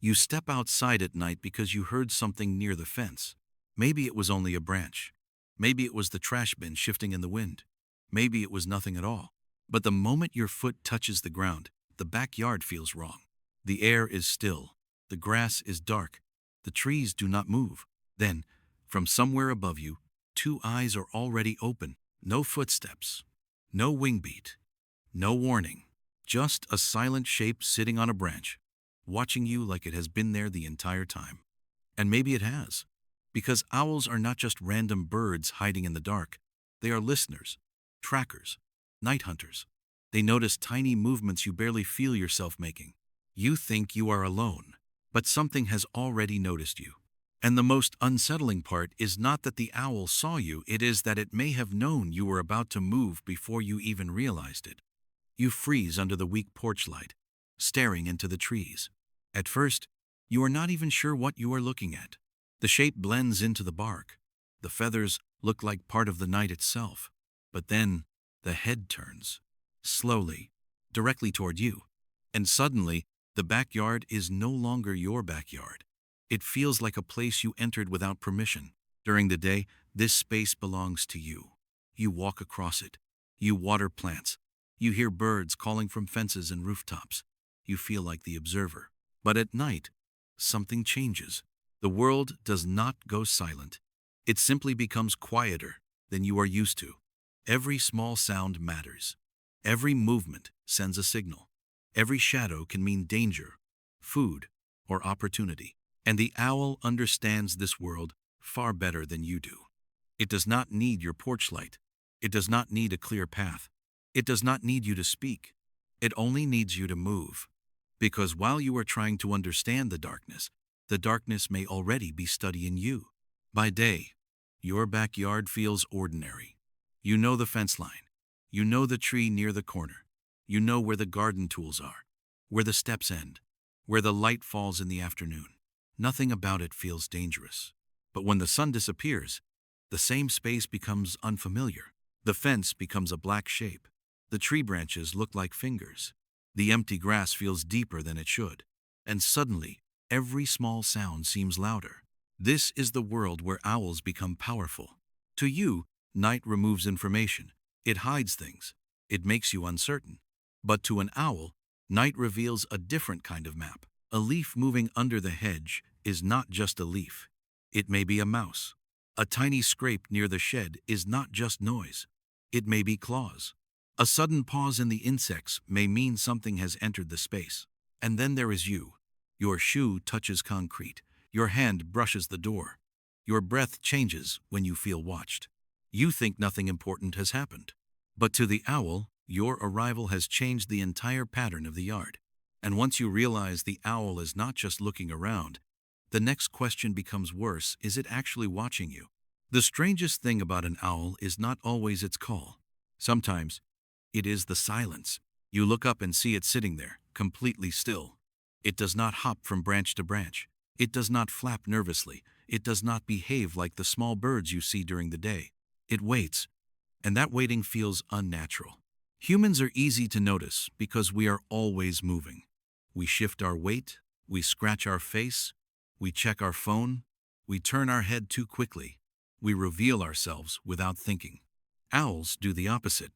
You step outside at night because you heard something near the fence. Maybe it was only a branch. Maybe it was the trash bin shifting in the wind. Maybe it was nothing at all. But the moment your foot touches the ground, the backyard feels wrong. The air is still. The grass is dark. The trees do not move. Then, from somewhere above you, two eyes are already open. No footsteps. No wing beat. No warning. Just a silent shape sitting on a branch, watching you like it has been there the entire time. And maybe it has. Because owls are not just random birds hiding in the dark. They are listeners, trackers, night hunters. They notice tiny movements you barely feel yourself making. You think you are alone, but something has already noticed you. And the most unsettling part is not that the owl saw you, it is that it may have known you were about to move before you even realized it. You freeze under the weak porch light, staring into the trees. At first, you are not even sure what you are looking at. The shape blends into the bark. The feathers look like part of the night itself. But then, the head turns, slowly, directly toward you. And suddenly, the backyard is no longer your backyard. It feels like a place you entered without permission. During the day, this space belongs to you. You walk across it. You water plants. You hear birds calling from fences and rooftops. You feel like the observer. But at night, something changes. The world does not go silent. It simply becomes quieter than you are used to. Every small sound matters. Every movement sends a signal. Every shadow can mean danger, food, or opportunity. And the owl understands this world far better than you do. It does not need your porch light. It does not need a clear path. It does not need you to speak. It only needs you to move. Because while you are trying to understand the darkness may already be studying you. By day, your backyard feels ordinary. You know the fence line. You know the tree near the corner. You know where the garden tools are, where the steps end, where the light falls in the afternoon. Nothing about it feels dangerous. But when the sun disappears, the same space becomes unfamiliar. The fence becomes a black shape. The tree branches look like fingers. The empty grass feels deeper than it should. And suddenly, every small sound seems louder. This is the world where owls become powerful. To you, night removes information. It hides things. It makes you uncertain. But to an owl, night reveals a different kind of map. A leaf moving under the hedge is not just a leaf. It may be a mouse. A tiny scrape near the shed is not just noise. It may be claws. A sudden pause in the insects may mean something has entered the space. And then there is you. Your shoe touches concrete. Your hand brushes the door. Your breath changes when you feel watched. You think nothing important has happened. But to the owl, your arrival has changed the entire pattern of the yard. And once you realize the owl is not just looking around, the next question becomes worse: is it actually watching you? The strangest thing about an owl is not always its call. Sometimes, it is the silence. You look up and see it sitting there, completely still. It does not hop from branch to branch. It does not flap nervously. It does not behave like the small birds you see during the day. It waits, and that waiting feels unnatural. Humans are easy to notice because we are always moving. We shift our weight, we scratch our face, we check our phone, we turn our head too quickly, we reveal ourselves without thinking. Owls do the opposite.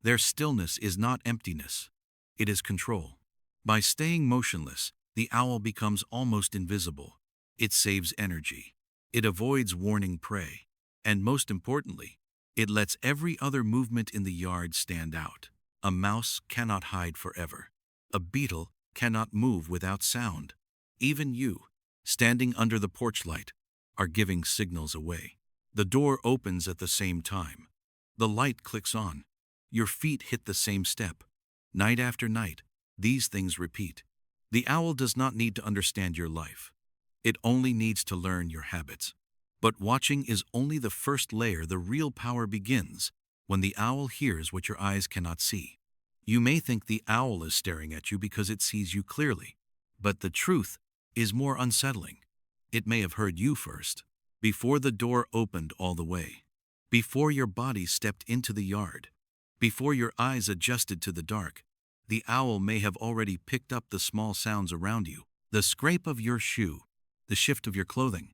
Their stillness is not emptiness, it is control. By staying motionless, the owl becomes almost invisible. It saves energy. It avoids warning prey. And most importantly, it lets every other movement in the yard stand out. A mouse cannot hide forever. A beetle cannot move without sound. Even you, standing under the porch light, are giving signals away. The door opens at the same time. The light clicks on. Your feet hit the same step. Night after night, these things repeat. The owl does not need to understand your life. It only needs to learn your habits. But watching is only the first layer. The real power begins when the owl hears what your eyes cannot see. You may think the owl is staring at you because it sees you clearly, but the truth is more unsettling. It may have heard you first, before the door opened all the way, before your body stepped into the yard, before your eyes adjusted to the dark. The owl may have already picked up the small sounds around you, The scrape of your shoe, the shift of your clothing,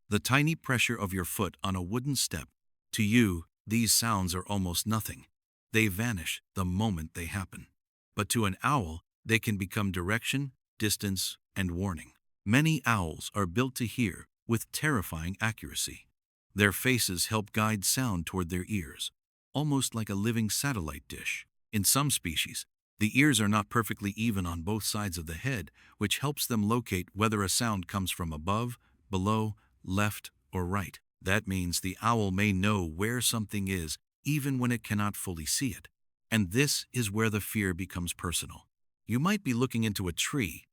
the tiny pressure of your foot on a wooden step. To you, these sounds are almost nothing. They vanish the moment they happen. But to an owl, they can become direction, distance, and warning. Many owls are built to hear with terrifying accuracy. Their faces help guide sound toward their ears, almost like a living satellite dish. In some species, the ears are not perfectly even on both sides of the head, which helps them locate whether a sound comes from above, below, left, or right. That means the owl may know where something is even when it cannot fully see it. And this is where the fear becomes personal. You might be looking into a tree,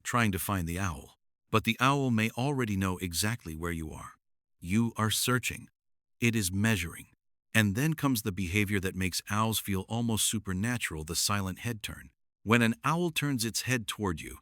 trying to find the owl, but the owl may already know exactly where you are. You are searching. It is measuring. And then comes the behavior that makes owls feel almost supernatural, the silent head turn. When an owl turns its head toward you,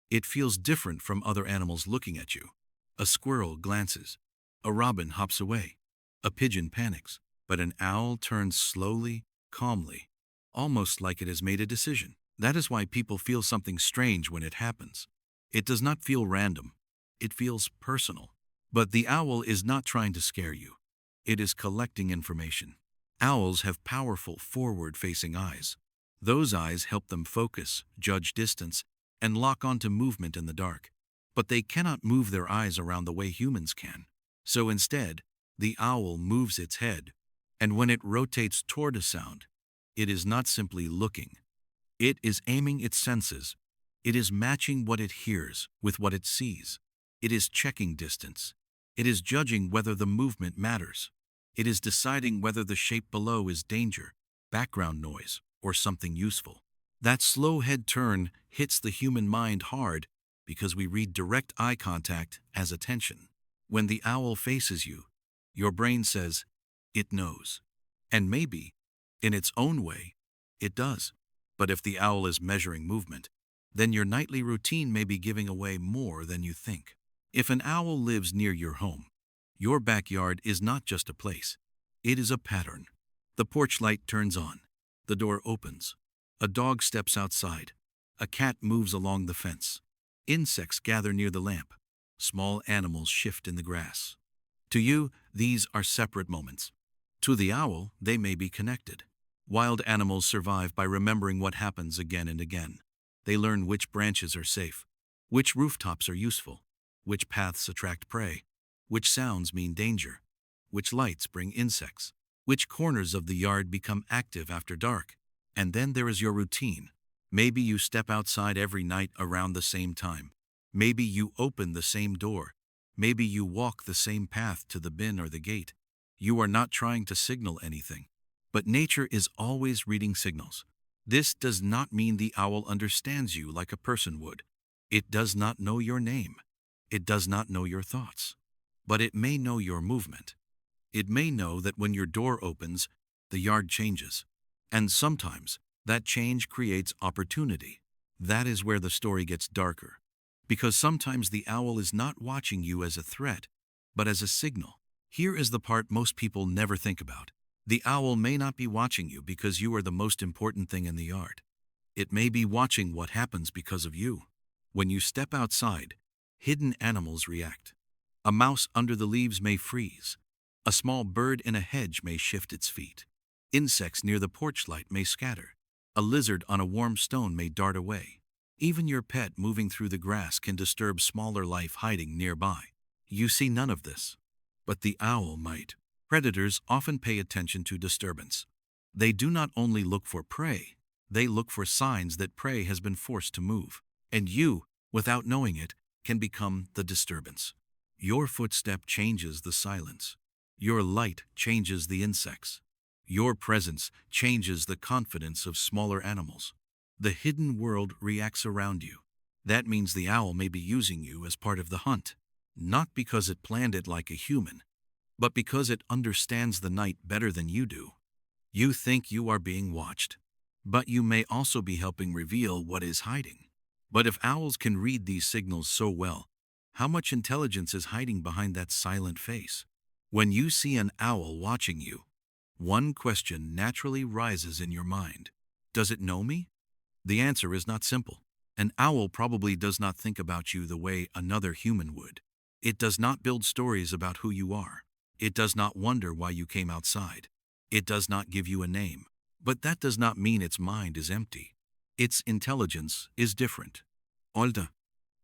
it feels different from other animals looking at you. A squirrel glances. A robin hops away. A pigeon panics. But an owl turns slowly, calmly, almost like it has made a decision. That is why people feel something strange when it happens. It does not feel random. It feels personal. But the owl is not trying to scare you. It is collecting information. Owls have powerful forward-facing eyes. Those eyes help them focus, judge distance, and lock onto movement in the dark. But they cannot move their eyes around the way humans can. So instead, the owl moves its head, and when it rotates toward a sound, it is not simply looking. It is aiming its senses. It is matching what it hears with what it sees. It is checking distance. It is judging whether the movement matters. It is deciding whether the shape below is danger, background noise, or something useful. That slow head turn hits the human mind hard because we read direct eye contact as attention. When the owl faces you, your brain says, it knows. And maybe, in its own way, it does. But if the owl is measuring movement, then your nightly routine may be giving away more than you think. If an owl lives near your home, your backyard is not just a place. It is a pattern. The porch light turns on. The door opens. A dog steps outside. A cat moves along the fence. Insects gather near the lamp. Small animals shift in the grass. To you, these are separate moments. To the owl, they may be connected. Wild animals survive by remembering what happens again and again. They learn which branches are safe, which rooftops are useful, which paths attract prey, which sounds mean danger, which lights bring insects, which corners of the yard become active after dark. And then there is your routine. Maybe you step outside every night around the same time. Maybe you open the same door. Maybe you walk the same path to the bin or the gate. You are not trying to signal anything. But nature is always reading signals. This does not mean the owl understands you like a person would. It does not know your name. It does not know your thoughts. But it may know your movement. It may know that when your door opens, the yard changes. And sometimes, that change creates opportunity. That is where the story gets darker. Because sometimes the owl is not watching you as a threat, but as a signal. Here is the part most people never think about. The owl may not be watching you because you are the most important thing in the yard. It may be watching what happens because of you. When you step outside, hidden animals react. A mouse under the leaves may freeze. A small bird in a hedge may shift its feet. Insects near the porch light may scatter. A lizard on a warm stone may dart away. Even your pet moving through the grass can disturb smaller life hiding nearby. You see none of this. But the owl might. Predators often pay attention to disturbance. They do not only look for prey, they look for signs that prey has been forced to move. And you, without knowing it, can become the disturbance. Your footstep changes the silence. Your light changes the insects. Your presence changes the confidence of smaller animals. The hidden world reacts around you. That means the owl may be using you as part of the hunt, not because it planned it like a human, but because it understands the night better than you do. You think you are being watched, but you may also be helping reveal what is hiding. But if owls can read these signals so well, how much intelligence is hiding behind that silent face? When you see an owl watching you, one question naturally rises in your mind. Does it know me? The answer is not simple, An owl probably does not think about you the way another human would. It does not build stories about who you are. It does not wonder why you came outside. It does not give you a name. But that does not mean its mind is empty. Its intelligence is different. Older,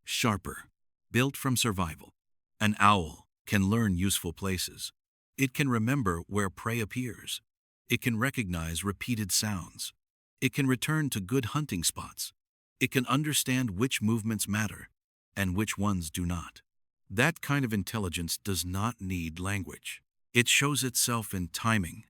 sharper, built from survival. An owl can learn useful places. It can remember where prey appears. It can recognize repeated sounds. It can return to good hunting spots. It can understand which movements matter and which ones do not. That kind of intelligence does not need language. It shows itself in timing,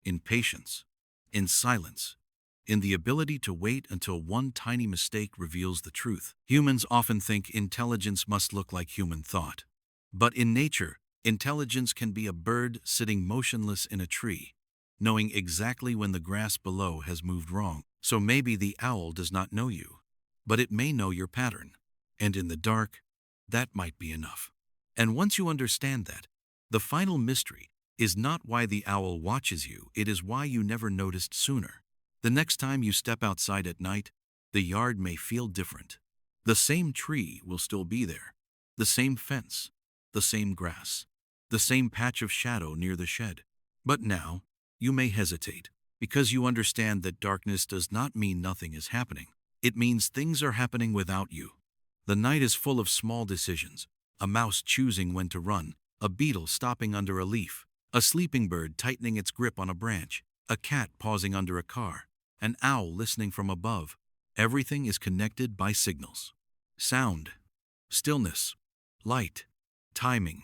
in patience, in silence, in the ability to wait until one tiny mistake reveals the truth. Humans often think intelligence must look like human thought. But in nature, intelligence can be a bird sitting motionless in a tree, knowing exactly when the grass below has moved wrong. So maybe the owl does not know you, but it may know your pattern. And in the dark, that might be enough. And once you understand that, the final mystery is not why the owl watches you, it is why you never noticed sooner. The next time you step outside at night, the yard may feel different. The same tree will still be there, the same fence, the same grass, the same patch of shadow near the shed. But now, you may hesitate, because you understand that darkness does not mean nothing is happening. It means things are happening without you. The night is full of small decisions, a mouse choosing when to run, a beetle stopping under a leaf, a sleeping bird tightening its grip on a branch, a cat pausing under a car, an owl listening from above. Everything is connected by signals. Sound, stillness, light, timing,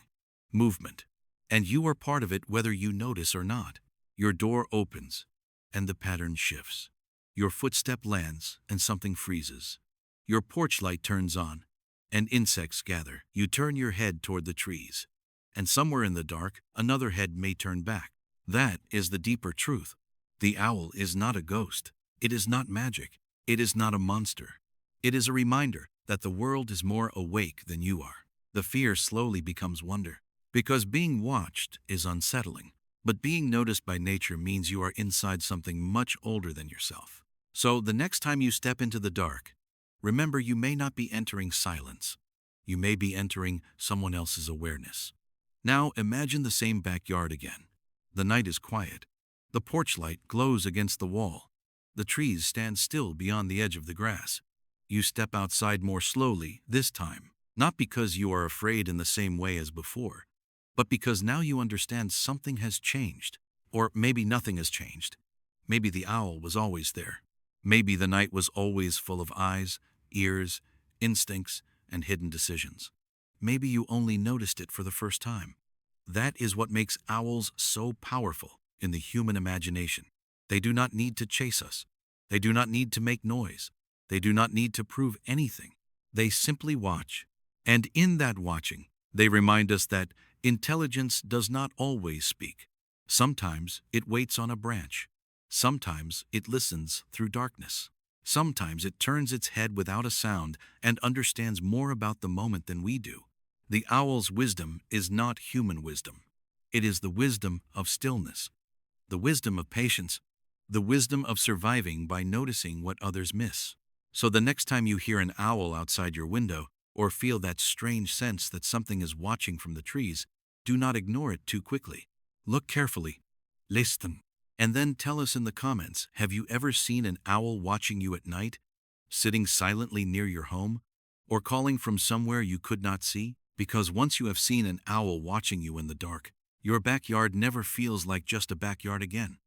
movement. And you are part of it whether you notice or not. Your door opens, and the pattern shifts. Your footstep lands, and something freezes. Your porch light turns on, and insects gather. You turn your head toward the trees, and somewhere in the dark, another head may turn back. That is the deeper truth. The owl is not a ghost. It is not magic. It is not a monster. It is a reminder that the world is more awake than you are. The fear slowly becomes wonder, because being watched is unsettling. But being noticed by nature means you are inside something much older than yourself. So the next time you step into the dark, remember you may not be entering silence. You may be entering someone else's awareness. Now imagine the same backyard again. The night is quiet. The porch light glows against the wall. The trees stand still beyond the edge of the grass. You step outside more slowly this time, not because you are afraid in the same way as before, but because now you understand something has changed. Or maybe nothing has changed. Maybe the owl was always there. Maybe the night was always full of eyes, ears, instincts, and hidden decisions. Maybe you only noticed it for the first time. That is what makes owls so powerful in the human imagination. They do not need to chase us. They do not need to make noise. They do not need to prove anything. They simply watch. And in that watching, they remind us that intelligence does not always speak. Sometimes it waits on a branch. Sometimes it listens through darkness. Sometimes it turns its head without a sound and understands more about the moment than we do. The owl's wisdom is not human wisdom. It is the wisdom of stillness, the wisdom of patience, the wisdom of surviving by noticing what others miss. So the next time you hear an owl outside your window or feel that strange sense that something is watching from the trees, do not ignore it too quickly. Look carefully, listen, and then tell us in the comments, have you ever seen an owl watching you at night, sitting silently near your home, or calling from somewhere you could not see? Because once you have seen an owl watching you in the dark, your backyard never feels like just a backyard again.